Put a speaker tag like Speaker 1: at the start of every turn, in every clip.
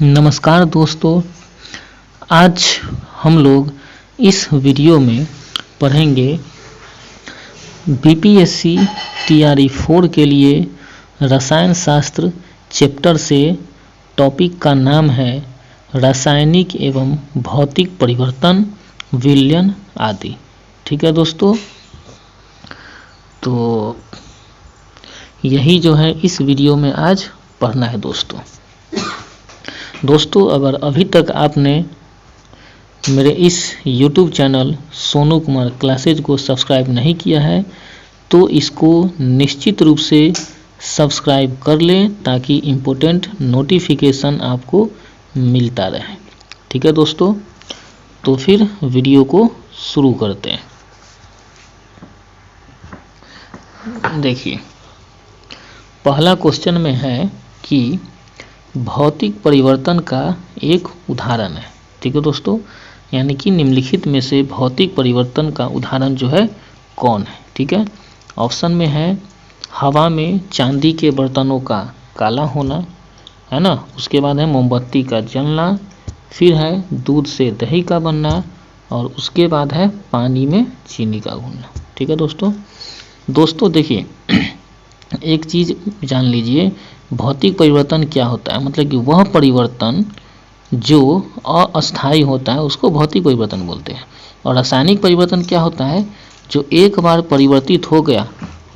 Speaker 1: नमस्कार दोस्तों, आज हम लोग इस वीडियो में पढ़ेंगे बीपीएससी टीआरई 4 के लिए रसायन शास्त्र चैप्टर से। टॉपिक का नाम है रासायनिक एवं भौतिक परिवर्तन, विलयन आदि। ठीक है दोस्तों, तो यही जो है इस वीडियो में आज पढ़ना है दोस्तों, अगर अभी तक आपने मेरे इस YouTube channel Sonu Kumar classes को सब्सक्राइब नहीं किया है तो इसको निश्चित रूप से सब्सक्राइब कर लें ताकि इम्पोर्टेंट नोटिफिकेशन आपको मिलता रहे। ठीक है दोस्तों, तो फिर वीडियो को शुरू करते हैं। देखिए, पहला क्वेश्चन में है कि भौतिक परिवर्तन का एक उदाहरण है। ठीक है दोस्तों, यानी कि निम्नलिखित में से भौतिक परिवर्तन का उदाहरण जो है कौन है। ठीक है, ऑप्शन में है हवा में चांदी के बर्तनों का काला होना, है ना। उसके बाद है मोमबत्ती का जलना, फिर है दूध से दही का बनना, और उसके बाद है पानी में चीनी का घुलना। ठीक है दोस्तों देखिए, एक चीज़ जान लीजिए, भौतिक परिवर्तन क्या होता है। मतलब कि वह परिवर्तन जो अस्थायी होता है उसको भौतिक परिवर्तन बोलते हैं। और रासायनिक परिवर्तन क्या होता है, जो एक बार परिवर्तित हो गया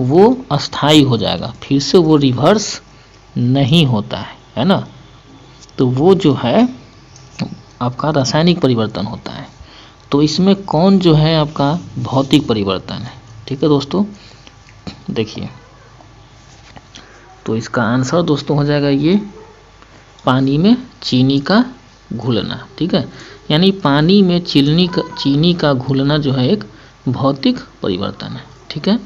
Speaker 1: वो अस्थायी हो जाएगा, फिर से वो रिवर्स नहीं होता है ना। तो वो जो है आपका रासायनिक परिवर्तन होता है। तो इसमें कौन जो है आपका भौतिक परिवर्तन है। ठीक है दोस्तों, देखिए, तो इसका आंसर दोस्तों हो जाएगा ये पानी में चीनी का घुलना। ठीक है, यानी पानी में चीनी का घुलना जो है एक भौतिक परिवर्तन है। ठीक है,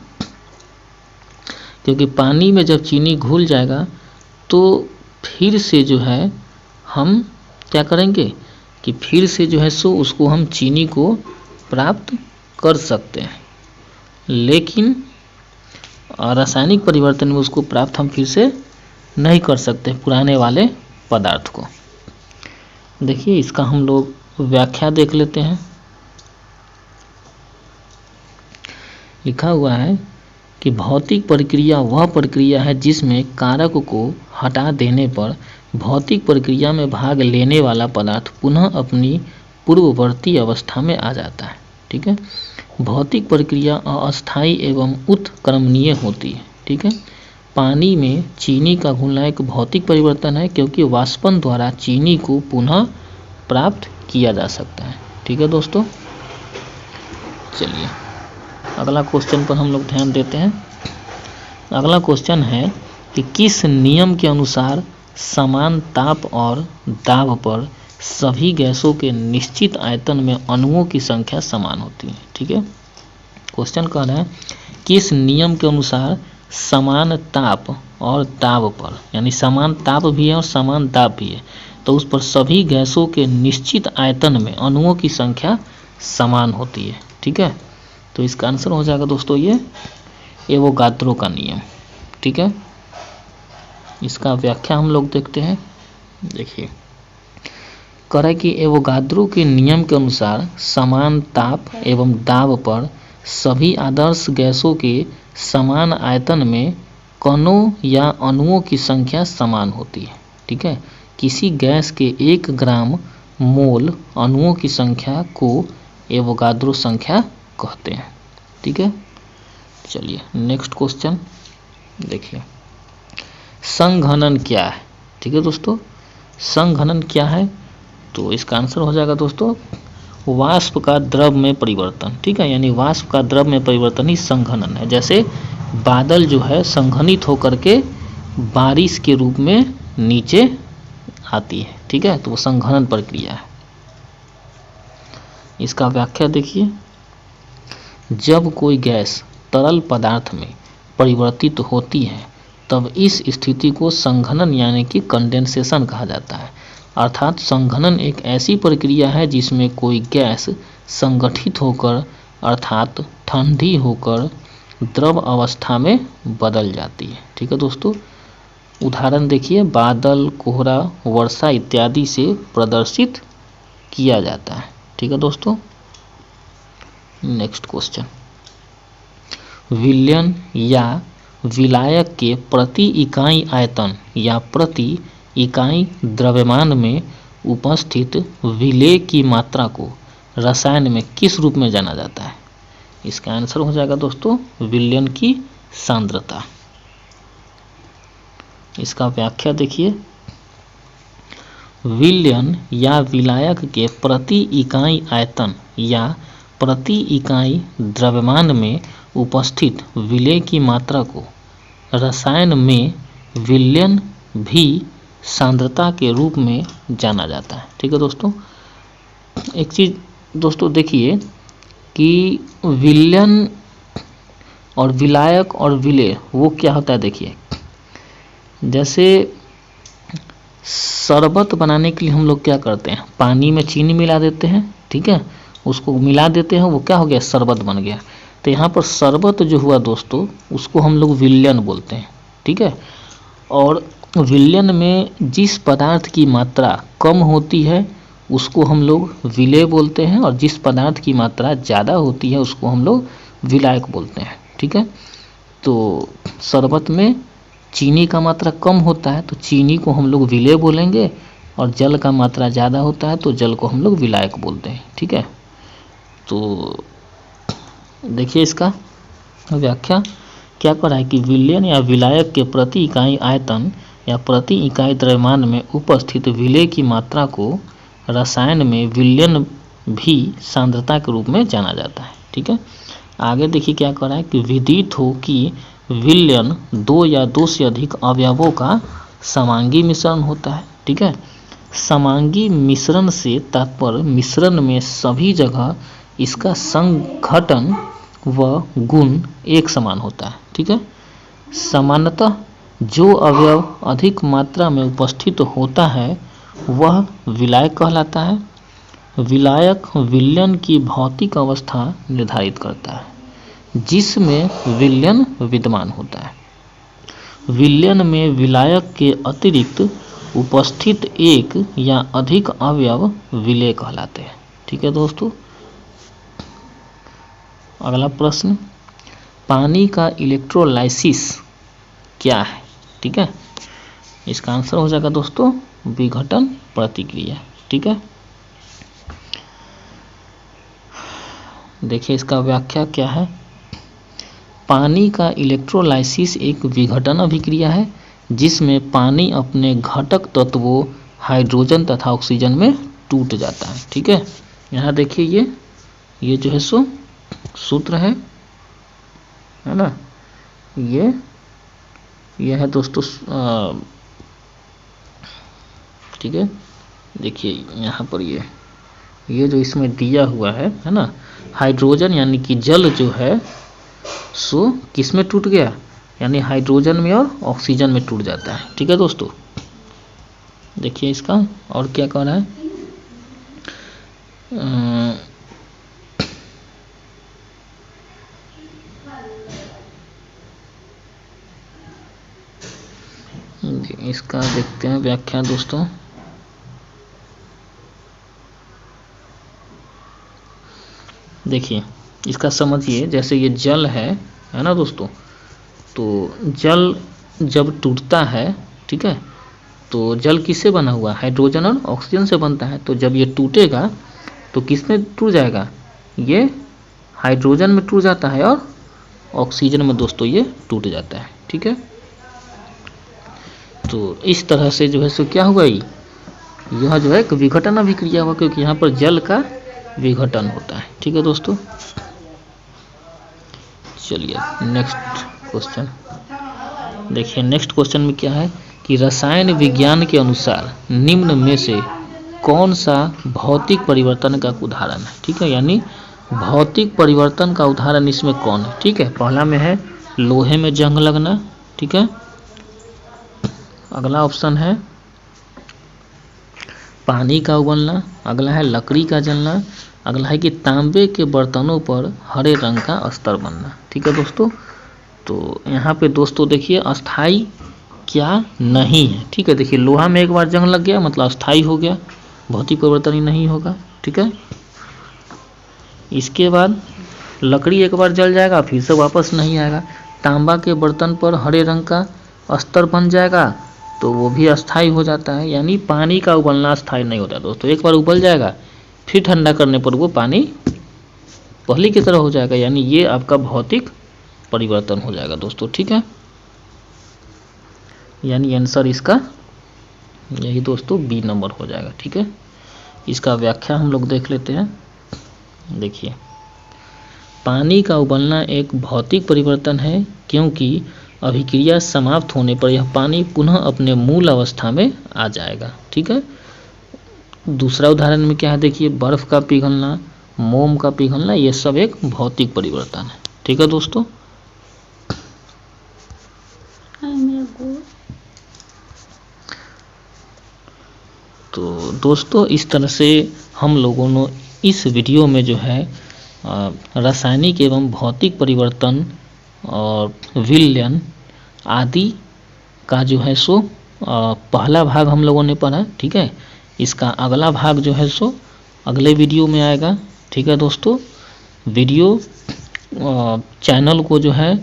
Speaker 1: क्योंकि पानी में जब चीनी घुल जाएगा तो फिर से जो है हम क्या करेंगे कि फिर से जो है सो उसको हम चीनी को प्राप्त कर सकते हैं, लेकिन रासायनिक परिवर्तन में उसको प्राप्त हम फिर से नहीं कर सकते पुराने वाले पदार्थ को। देखिए, इसका हम लोग व्याख्या देख लेते हैं। लिखा हुआ है कि भौतिक प्रक्रिया वह प्रक्रिया है जिसमें कारक को हटा देने पर भौतिक प्रक्रिया में भाग लेने वाला पदार्थ पुनः अपनी पूर्ववर्ती अवस्था में आ जाता है। ठीक है, भौतिक प्रक्रिया अस्थायी एवं उत्क्रमणीय होती है। ठीक है, पानी में चीनी का घुलना एक भौतिक परिवर्तन है क्योंकि वाष्पन द्वारा चीनी को पुनः प्राप्त किया जा सकता है। ठीक है दोस्तों, चलिए अगला क्वेश्चन पर हम लोग ध्यान देते हैं। अगला क्वेश्चन है कि किस नियम के अनुसार समान ताप और दाब पर सभी गैसों के निश्चित आयतन में अणुओं की संख्या समान होती है। ठीक है, क्वेश्चन कह रहा है किस नियम के अनुसार समान ताप और दाब पर, यानी समान ताप भी है और समान दाब भी है, तो उस पर सभी गैसों के निश्चित आयतन में अणुओं की संख्या समान होती है। ठीक है, तो इसका आंसर हो जाएगा दोस्तों ये एवोगाद्रो का नियम। ठीक है, इसका व्याख्या हम लोग देखते हैं। देखिए, कह रहा है कि एवोगाद्रो के नियम के अनुसार समान ताप एवं दाब पर सभी आदर्श गैसों के समान आयतन में कणों या अणुओं की संख्या समान होती है। ठीक है, किसी गैस के 1 ग्राम मोल अणुओं की संख्या को एवोगाद्रो संख्या कहते हैं। ठीक है, चलिए नेक्स्ट क्वेश्चन देखिए, संघनन क्या है। ठीक है दोस्तों, संघनन क्या है, तो इसका आंसर हो जाएगा दोस्तों वाष्प का द्रव में परिवर्तन। ठीक है, यानी वाष्प का द्रव में परिवर्तन ही संघनन है। जैसे बादल जो है संघनित होकर के बारिश के रूप में नीचे आती है। ठीक है, तो वो संघनन प्रक्रिया है। इसका व्याख्या देखिए, जब कोई गैस तरल पदार्थ में परिवर्तित होती है तब इस स्थिति को संघनन यानी कि कंडेंसेशन कहा जाता है। अर्थात संघनन एक ऐसी प्रक्रिया है जिसमें कोई गैस संगठित होकर अर्थात ठंडी होकर द्रव अवस्था में बदल जाती है। ठीक है दोस्तों, उदाहरण देखिए, बादल, कोहरा, वर्षा इत्यादि से प्रदर्शित किया जाता है। ठीक है दोस्तों। नेक्स्ट क्वेश्चन, विलयन या विलायक के प्रति इकाई आयतन या प्रति इकाई द्रव्यमान में उपस्थित विलेय की मात्रा को रसायन में किस रूप में जाना जाता है? इसका आंसर हो जाएगा दोस्तों विलयन की सांद्रता। इसका व्याख्या देखिए, विलयन या विलायक के प्रति इकाई आयतन या प्रति इकाई द्रव्यमान में उपस्थित विलेय की मात्रा को रसायन में विलयन भी सांद्रता के रूप में जाना जाता है। ठीक है दोस्तों। एक चीज दोस्तों देखिए कि विलयन और विलायक और विलेय वो क्या होता है। देखिए, जैसे शरबत बनाने के लिए हम लोग क्या करते हैं, पानी में चीनी मिला देते हैं, ठीक है, उसको मिला देते हैं, वो क्या हो गया, शरबत बन गया। तो यहाँ पर शरबत जो हुआ दोस्तों, उसको हम लोग विलयन बोलते हैं। ठीक है। और विलयन में जिस पदार्थ की मात्रा कम होती है उसको हम लोग विलेय बोलते हैं, और जिस पदार्थ की मात्रा ज़्यादा होती है उसको हम लोग विलायक बोलते हैं। ठीक है। तो शरबत में चीनी का मात्रा कम होता है तो चीनी को हम लोग विलेय बोलेंगे, और जल का मात्रा ज़्यादा होता है तो जल को हम लोग विलायक बोलते हैं। ठीक है। तो देखिए इसका व्याख्या क्या कर रहा है कि विलयन या विलायक के प्रति इकाई आयतन या प्रति इकाई द्रव्यमान में उपस्थित विलेय की मात्रा को रसायन में विलयन भी सांद्रता के रूप में जाना जाता है। ठीक है। आगे देखिए क्या कर रहा है कि विदित हो कि विलयन दो या दो से अधिक अवयवों का समांगी मिश्रण होता है। ठीक है। समांगी मिश्रण से तात्पर्य मिश्रण में सभी जगह इसका संघटन व गुण एक समान होता है। ठीक है। सामान्यतः जो अवयव अधिक मात्रा में उपस्थित होता है वह विलायक कहलाता है। विलायक विलयन की भौतिक अवस्था निर्धारित करता है जिसमें विलयन विद्यमान होता है। विलयन में विलायक के अतिरिक्त उपस्थित एक या अधिक अवयव विलेय कहलाते हैं। ठीक है दोस्तों। अगला प्रश्न, पानी का इलेक्ट्रोलाइसिस क्या है? ठीक है। इसका आंसर हो जाएगा दोस्तों विघटन प्रतिक्रिया। ठीक है। देखिए इसका व्याख्या क्या है। पानी का इलेक्ट्रोलाइसिस एक विघटन अभिक्रिया है जिसमें पानी अपने घटक तत्वों हाइड्रोजन तथा ऑक्सीजन में टूट जाता है। ठीक है। यहाँ देखिए ये जो है सो सूत्र है ना, ये है दोस्तों। ठीक है। देखिए यहाँ पर ये जो इसमें दिया हुआ है ना, हाइड्रोजन यानी कि जल जो है सो किस में टूट गया, यानी हाइड्रोजन में और ऑक्सीजन में टूट जाता है। ठीक है दोस्तों। देखिए इसका और क्या कह रहा है, इसका देखते हैं व्याख्या दोस्तों। देखिए इसका समझिए, जैसे ये जल है ना दोस्तों, तो जल जब टूटता है, ठीक है, तो जल किससे बना हुआ, हाइड्रोजन और ऑक्सीजन से बनता है। तो जब ये टूटेगा तो किस में टूट जाएगा, ये हाइड्रोजन में टूट जाता है और ऑक्सीजन में दोस्तों ये टूट जाता है। ठीक है। तो इस तरह से जो है सो क्या हुआ, यह जो है एक विघटन अभिक्रिया हुआ, क्योंकि यहाँ पर जल का विघटन होता है। ठीक है दोस्तों। चलिए नेक्स्ट क्वेश्चन देखिए। नेक्स्ट क्वेश्चन में क्या है कि रसायन विज्ञान के अनुसार निम्न में से कौन सा भौतिक परिवर्तन का उदाहरण है। ठीक है। यानी भौतिक परिवर्तन का उदाहरण इसमें कौन है। ठीक है। पहला में है लोहे में जंग लगना। ठीक है। अगला ऑप्शन है पानी का उबलना। अगला है लकड़ी का जलना। अगला है कि तांबे के बर्तनों पर हरे रंग का अस्तर बनना। ठीक है दोस्तों। तो यहाँ पे दोस्तों देखिए अस्थाई क्या नहीं है। ठीक है, देखिए लोहा में एक बार जंग लग गया मतलब अस्थाई हो गया, भौतिक परिवर्तन ही नहीं होगा। ठीक है, इसके बाद लकड़ी एक बार जल जाएगा फिर से वापस नहीं आएगा। तांबा के बर्तन पर हरे रंग का अस्तर बन जाएगा तो वो भी अस्थाई हो जाता है। यानी पानी का उबलना अस्थाई नहीं होता दोस्तों, एक बार उबल जाएगा फिर ठंडा करने पर वो पानी पहले की तरह हो जाएगा, यानी ये आपका भौतिक परिवर्तन हो जाएगा दोस्तों। ठीक है, यानी आंसर इसका यही दोस्तों बी नंबर हो जाएगा। ठीक है, इसका व्याख्या हम लोग देख लेते हैं। देखिए, पानी का उबलना एक भौतिक परिवर्तन है क्योंकि अभिक्रिया समाप्त होने पर यह पानी पुनः अपने मूल अवस्था में आ जाएगा। ठीक है, दूसरा उदाहरण में क्या है, देखिए बर्फ का पिघलना, मोम का पिघलना, ये सब एक भौतिक परिवर्तन है। ठीक है दोस्तों, तो दोस्तों इस तरह से हम लोगों ने इस वीडियो में जो है रासायनिक एवं भौतिक परिवर्तन और विलयन आदि का जो है सो पहला भाग हम लोगों ने पढ़ा। ठीक है, इसका अगला भाग जो है सो अगले वीडियो में आएगा। ठीक है दोस्तों, वीडियो चैनल को जो है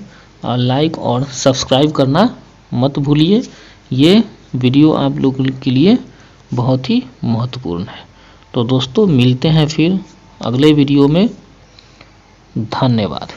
Speaker 1: लाइक और सब्सक्राइब करना मत भूलिए, ये वीडियो आप लोगों के लिए बहुत ही महत्वपूर्ण है। तो दोस्तों मिलते हैं फिर अगले वीडियो में। धन्यवाद।